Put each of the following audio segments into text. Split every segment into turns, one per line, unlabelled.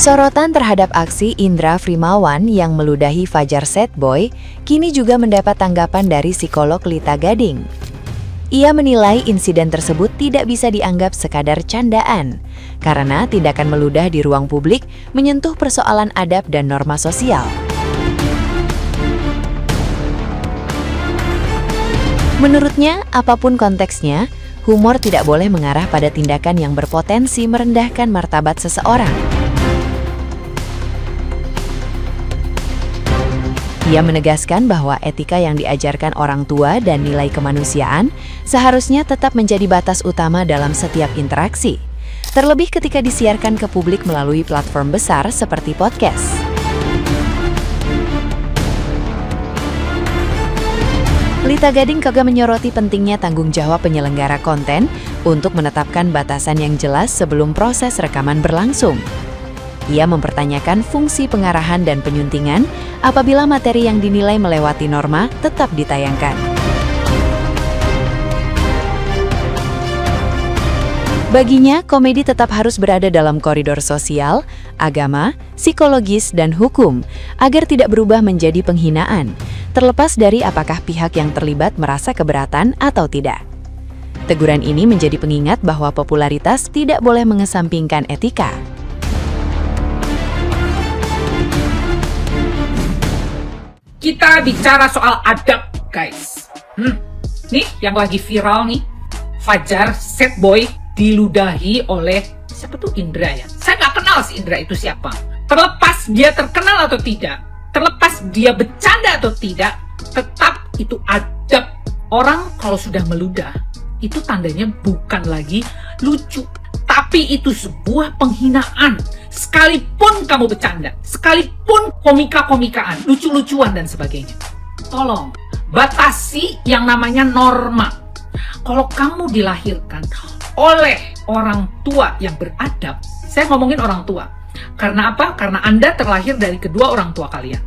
Sorotan terhadap aksi Indra Frimawan yang meludahi Fajar Sad Boy kini juga mendapat tanggapan dari psikolog Lita Gading. Ia menilai insiden tersebut tidak bisa dianggap sekadar candaan, karena tindakan meludah di ruang publik menyentuh persoalan adab dan norma sosial. Menurutnya, apapun konteksnya, humor tidak boleh mengarah pada tindakan yang berpotensi merendahkan martabat seseorang. Ia menegaskan bahwa etika yang diajarkan orang tua dan nilai kemanusiaan seharusnya tetap menjadi batas utama dalam setiap interaksi, terlebih ketika disiarkan ke publik melalui platform besar seperti podcast. Lita Gading juga menyoroti pentingnya tanggung jawab penyelenggara konten untuk menetapkan batasan yang jelas sebelum proses rekaman berlangsung. Ia mempertanyakan fungsi pengarahan dan penyuntingan apabila materi yang dinilai melewati norma tetap ditayangkan. Baginya, komedi tetap harus berada dalam koridor sosial, agama, psikologis, dan hukum agar tidak berubah menjadi penghinaan, terlepas dari apakah pihak yang terlibat merasa keberatan atau tidak. Teguran ini menjadi pengingat bahwa popularitas tidak boleh mengesampingkan etika.
Kita bicara soal adab, guys. Nih, yang lagi viral nih, Fajar Sad Boy diludahi oleh siapa tuh? Indra ya. Saya nggak kenal si Indra itu siapa. Terlepas dia terkenal atau tidak, terlepas dia bercanda atau tidak, tetap itu adab. Orang kalau sudah meludah, itu tandanya bukan lagi lucu, tapi itu sebuah penghinaan. Sekalipun kamu bercanda, sekalipun komika-komikaan, lucu-lucuan dan sebagainya. Tolong, batasi yang namanya norma. Kalau kamu dilahirkan oleh orang tua yang beradab, saya ngomongin orang tua. Karena apa? Karena Anda terlahir dari kedua orang tua kalian.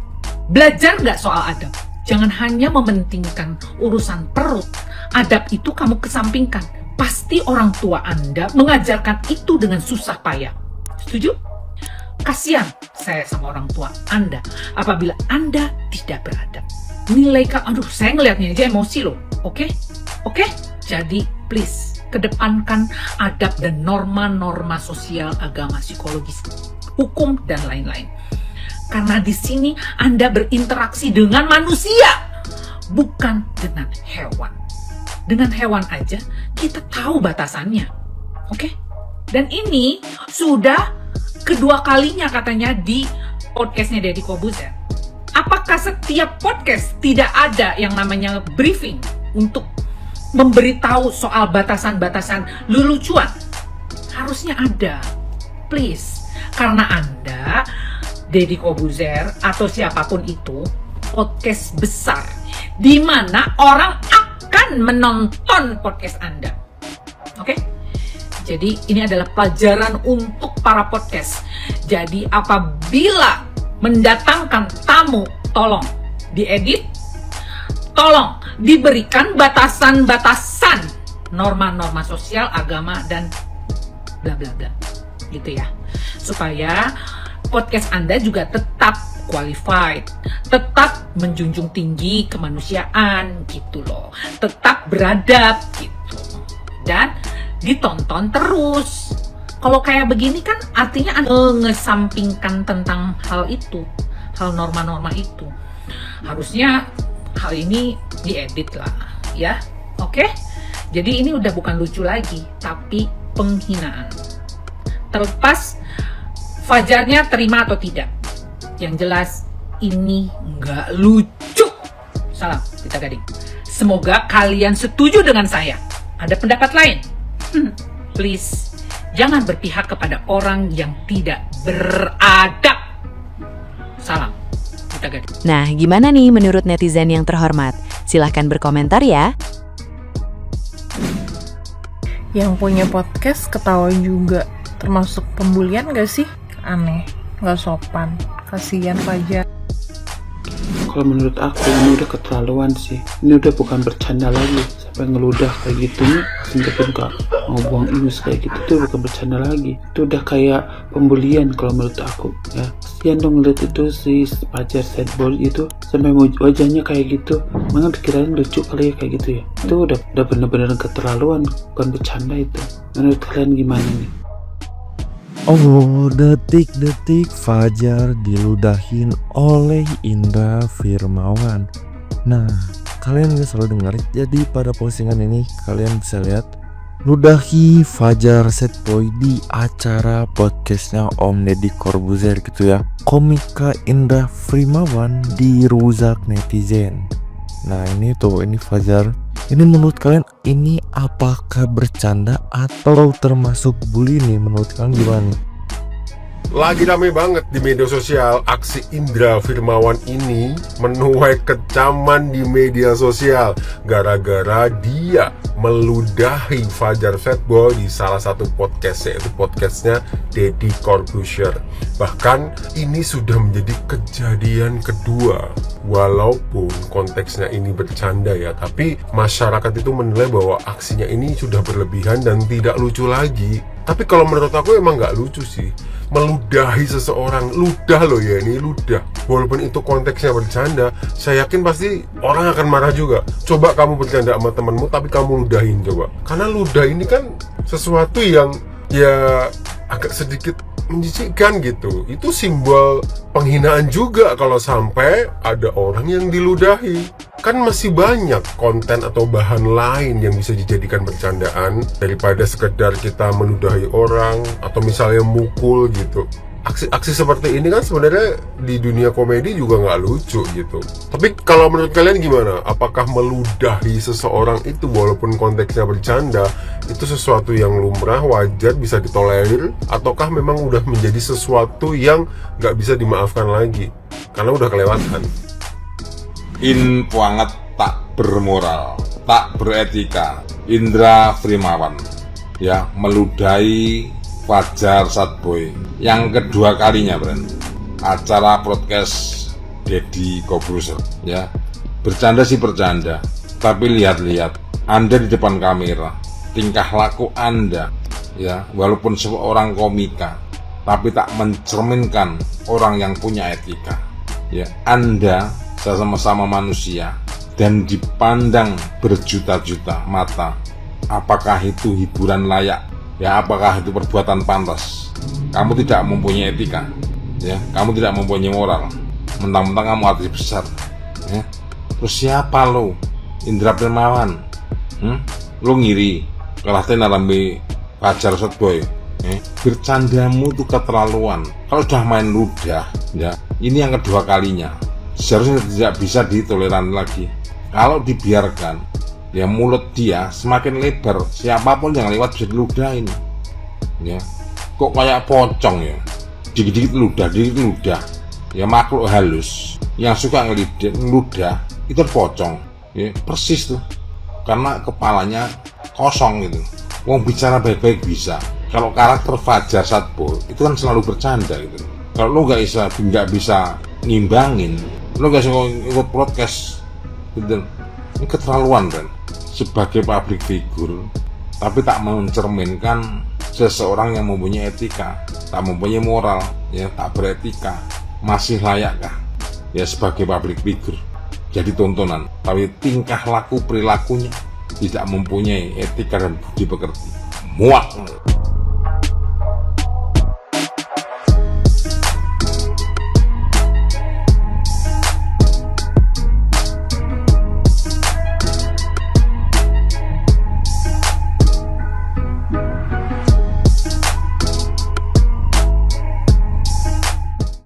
Belajar nggak soal adab? Jangan hanya mementingkan urusan perut. Adab itu kamu kesampingkan. Pasti orang tua Anda mengajarkan itu dengan susah payah. Setuju? Kasihan saya sama orang tua Anda apabila Anda tidak beradab. Nilai aduh, saya ngelihatnya aja emosi loh. Oke? Jadi please, kedepankan adab dan norma-norma sosial, agama, psikologis, hukum, dan lain-lain. Karena di sini Anda berinteraksi dengan manusia, bukan dengan hewan. Dengan hewan aja kita tahu batasannya. Oke? Dan ini sudah kedua kalinya katanya di podcastnya Deddy Corbuzier. Apakah setiap podcast tidak ada yang namanya briefing untuk memberitahu soal batasan-batasan lelucuan? Harusnya ada. Please. Karena Anda, Deddy Corbuzier atau siapapun itu, podcast besar di mana orang akan menonton podcast Anda. Oke? Jadi ini adalah pelajaran untuk para podcast. Jadi apabila mendatangkan tamu, tolong diedit, tolong diberikan batasan-batasan norma-norma sosial, agama, dan bla bla bla. Gitu ya. Supaya podcast Anda juga tetap qualified, tetap menjunjung tinggi kemanusiaan gitu loh. Tetap beradab gitu. Dan ditonton terus. Kalau kayak begini kan artinya Anda mengesampingkan tentang hal itu, hal norma-norma itu. Harusnya hal ini diedit lah, ya. Oke? Jadi ini udah bukan lucu lagi, tapi penghinaan. Terlepas Fajarnya terima atau tidak, yang jelas ini nggak lucu. Salam, Lita Gading. Semoga kalian setuju dengan saya. Ada pendapat lain? Please, jangan berpihak kepada orang yang tidak beradab. Salam, Lita Gading.
Nah, gimana nih menurut netizen yang terhormat? Silahkan berkomentar ya.
Yang punya podcast ketawa juga. Termasuk pembulian gak sih? Aneh, gak sopan. Kasian Fajar.
Kalau menurut aku ini udah keterlaluan sih. Ini udah bukan bercanda lagi. Sampai ngeludah kayak gitu nih, sendiri kak mau buang ingus kayak gitu tuh bukan bercanda lagi. Itu udah kayak pembulian kalau menurut aku ya. Kasian dong ngeliat itu si Fajar sad boy itu sampai wajahnya kayak gitu. Mana dikirain lucu kali ya kayak gitu ya. Itu udah bener-bener keterlaluan, bukan bercanda itu. Menurut kalian gimana nih?
Oh, detik-detik Fajar diludahin oleh Indra Firmawan. Nah, kalian gak selalu dengar. Jadi pada postingan ini kalian bisa lihat ludahi Fajar sad boy di acara podcastnya Om Deddy Corbuzier gitu ya. Komika Indra Firmawan dirusak netizen. Nah ini Fajar. Ini menurut kalian ini apakah bercanda atau termasuk bully nih? Menurut kalian gimana?
Lagi rame banget di media sosial aksi Indra Firmawan ini menuai kecaman di media sosial gara-gara dia meludahi Fajar sad boy di salah satu podcast, yaitu podcastnya Deddy Corbuzier. Bahkan ini sudah menjadi kejadian kedua. Walaupun konteksnya ini bercanda ya, tapi masyarakat itu menilai bahwa aksinya ini sudah berlebihan dan tidak lucu lagi. Tapi kalau menurut aku emang nggak lucu sih. Meludahi seseorang, ludah loh ya, ini ludah. Walaupun itu konteksnya bercanda, saya yakin pasti orang akan marah juga. Coba kamu bercanda sama temenmu tapi kamu ludahin coba. Karena ludah ini kan sesuatu yang ya agak sedikit menjijikkan gitu. Itu simbol penghinaan juga kalau sampai ada orang yang diludahi. Kan masih banyak konten atau bahan lain yang bisa dijadikan bercandaan daripada sekedar kita meludahi orang atau misalnya mukul gitu. Aksi-aksi seperti ini kan sebenarnya di dunia komedi juga nggak lucu gitu. Tapi kalau menurut kalian gimana? Apakah meludahi seseorang itu walaupun konteksnya bercanda itu sesuatu yang lumrah, wajar, bisa ditolerir, ataukah memang udah menjadi sesuatu yang nggak bisa dimaafkan lagi karena udah kelewatan?
Info hangat tak bermoral, tak beretika. Indra Firmawan ya meludahi Fajar sad boy yang kedua kalinya, Bren. Acara podcast Deddy Corbuzier ya. Bercanda sih bercanda, tapi lihat-lihat Anda di depan kamera, tingkah laku Anda ya, walaupun seorang komika tapi tak mencerminkan orang yang punya etika ya. Anda sama-sama manusia dan dipandang berjuta-juta mata. Apakah itu hiburan layak? Ya, apakah itu perbuatan pantas? Kamu tidak mempunyai etika, ya. Kamu tidak mempunyai moral. Mentang-mentang kamu artis besar, ya. Terus siapa lo? Indra Firmawan? Lo ngiri? Kelahten alami Fajar sad boy? Bercandamu tuh keterlaluan. Kalau sudah main ludah, ya. Ini yang kedua kalinya. Seharusnya tidak bisa ditoleran lagi. Kalau dibiarkan, ya mulut dia semakin lebar, siapapun yang lewat bisa diludahin ya. Kok kayak pocong ya, dikit-dikit ludah ya. Makhluk halus yang suka ngeludah itu pocong ya, persis tuh, karena kepalanya kosong gitu. Wong bicara baik-baik bisa, kalau karakter Fajar sad boy itu kan selalu bercanda gitu. Kalau lo nggak bisa ngimbangin, lo nggak bisa ikut podcast gitu. Ini keterlaluan kan, sebagai public figure tapi tak mencerminkan seseorang yang mempunyai etika, tak mempunyai moral ya, tak beretika. Masih layakkah ya sebagai public figure jadi tontonan, tapi tingkah laku perilakunya tidak mempunyai etika dan budi pekerti? Muak.